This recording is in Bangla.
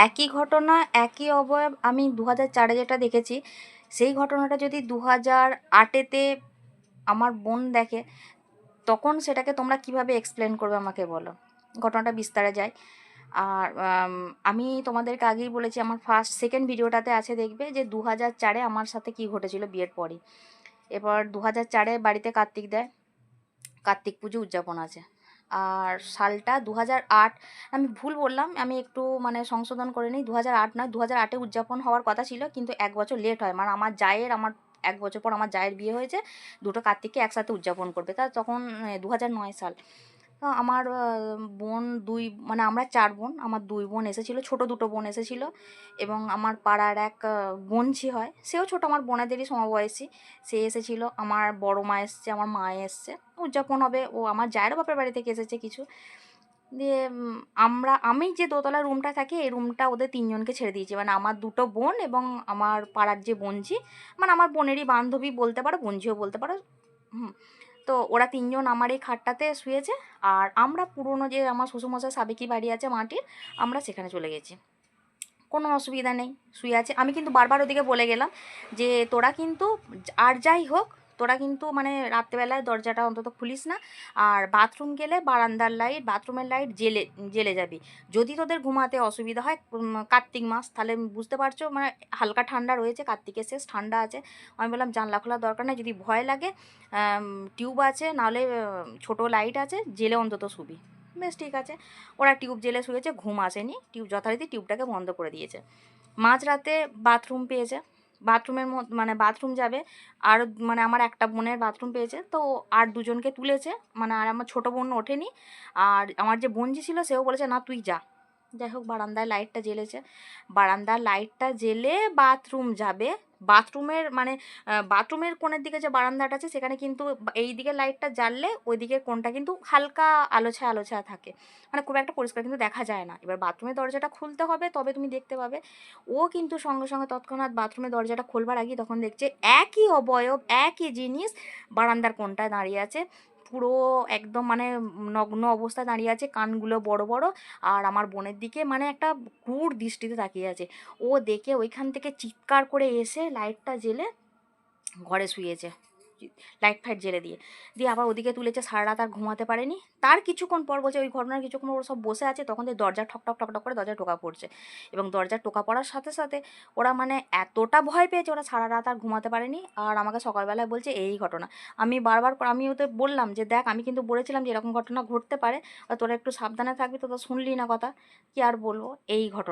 একই ঘটনা একই অবয়ব আমি 2004-এ যেটা দেখেছি, সেই ঘটনাটা যদি 2008-এতে আমার বোন দেখে, তখন সেটাকে তোমরা কিভাবে এক্সপ্লেন করবে আমাকে বলো। ঘটনাটা বিস্তারে যায়। আর আমি তোমাদেরকে আগেই বলেছি, আমার সেকেন্ড ভিডিওটাতে আছে, দেখবে যে 2004-এ আমার সাথে কি ঘটেছিল বিয়ের পরই। এবার 2004-এ বাড়িতে কার্তিক দেয়, কার্তিক পুজো উদযাপন আছে। আর সালটা 2008, আমি ভুল বললাম, আমি একটু মানে সংশোধন করে নিই, 2008 নয়, 2008-এ উদযাপন হওয়ার কথা ছিল, কিন্তু 1 বছর লেট হয়। মানে আমার 1 বছর পর আমার জায়ের বিয়ে হয়েছে, দুটো কার্তিককে একসাথে উদযাপন করবে, তা তখন 2009 সাল। তো আমার বোন দুই, মানে আমরা 4 বোন, আমার 2 বোন এসেছিলো, ছোট দুটো বোন এসেছিলো, এবং আমার পাড়ার এক বোনঝি হয়, সেও ছোট, আমার বোনেদেরই সমবয়সী, সে এসেছিলো, আমার বড় মা এসছে, আমার মা এসছে, উদযাপন হবে। ও আমার জায়ের বাপের বাড়ি থেকে এসেছে কিছু দিয়ে। আমি যে দোতলার রুমটা থাকি, এই রুমটা ওদের 3জনকে ছেড়ে দিয়েছি, মানে আমার দুটো বোন এবং আমার পাড়ার যে বোনঝি, মানে আমার বোনেরই বান্ধবী বলতে পারো, বোনঝিও বলতে পারো। হুম। তো ওরা 3জন আমার এই খাটটাতে শুয়েছে, আর আমরা পুরনো যে আমার শ্বশুরমশাই সাবেকি বাড়ি আছে মাটির, আমরা সেখানে চলে গেছি। কোনো অসুবিধা নেই, শুয়ে আছে। আমি কিন্তু বারবার ওদিকে বলে গেলাম যে তোরা কিন্তু আর যাই হোক, তোরা কিন্তু মানে রাত্রেবেলায় দরজাটা অন্তত খুলিস না, আর বাথরুম গেলে বারান্দার লাইট, বাথরুমের লাইট জেলে জেলে যাবি। যদি তোদের ঘুমাতে অসুবিধা হয়, কার্তিক মাস, তাহলে বুঝতে পারছো, মানে হালকা ঠান্ডা রয়েছে, কার্তিকের শেষ, ঠান্ডা আছে। আমি বললাম জানলা খোলার দরকার নেই, যদি ভয় লাগে টিউব আছে, নাহলে ছোটো লাইট আছে, জেলে অন্তত শুবি। বেশ ঠিক আছে। ওরা টিউব জেলে শুয়েছে, ঘুম আসেনি, যথারীতি টিউবটাকে বন্ধ করে দিয়েছে। মাঝরাতে বাথরুম পেয়েছে, বাথরুমের মানে বাথরুম যাবে, আর মানে আমার একটা বোনের বাথরুম পেয়েছে, তো আর দুজনকে তুলেছে, মানে আর আমার ছোটো বোন ওঠেনি, আর আমার যে বোনজি ছিল সেও বলেছে না তুই যা। যাই হোক, বারান্দায় লাইটটা জ্বেলেছে, বারান্দার লাইটটা জেলে বাথরুম যাবে। বাথরুমের মানে বাথরুমের কোণের দিকে যে বারান্দাটা আছে, সেখানে কিন্তু এই দিকে লাইটটা জ্বাললে ওই দিকের কোণটা কিন্তু হালকা আলোছায়া আলোছায়া থাকে, মানে খুব একটা পরিষ্কার কিন্তু দেখা যায় না। এবার বাথরুমের দরজাটা খুলতে হবে, তবে তুমি দেখতে পাবে। ও কিন্তু সঙ্গে সঙ্গে তৎক্ষণাৎ বাথরুমের দরজাটা খোলবার আগেই তখন দেখছে একই অবয়ব, একই জিনিস বারান্দার কোণটায় দাঁড়িয়ে আছে, পুরো একদম মানে নগ্ন অবস্থায় দাঁড়িয়ে আছে, কানগুলো বড় বড়, আর আমার বোনের দিকে মানে একটা ক্রূর দৃষ্টিতে তাকিয়ে আছে। ও দেখে ওইখান থেকে চিৎকার করে এসে লাইটটা জ্বেলে ঘরে শুয়েছে, লাইট ফাইট জ্বেলে দিয়ে দিয়ে আবার ওদিকে তুলেছে, সারা রাত আর ঘুমাতে পারেনি। তার কিছুক্ষণ পর বলছে, ওই ঘটনার কিছুক্ষণ ওরা সব বসে আছে, তখন দরজা ঠক ঠক ঠক ঠক করে দরজা টোকা পড়ছে, এবং দরজা টোকা পড়ার সাথে সাথে ওরা মানে এতটা ভয় পেয়েছে, ওরা সারা রাত আর ঘুমাতে পারেনি। আর আমাকে সকালবেলায় বলছে এই ঘটনা। আমি বারবার আমি ওদের বললাম যে দেখ, আমি কিন্তু বলেছিলাম যে এরকম ঘটনা ঘটতে পারে, আর তোরা একটু সাবধানে থাকবি, তো শুনলি না কথা, কি আর বলবো, এই ঘটনা।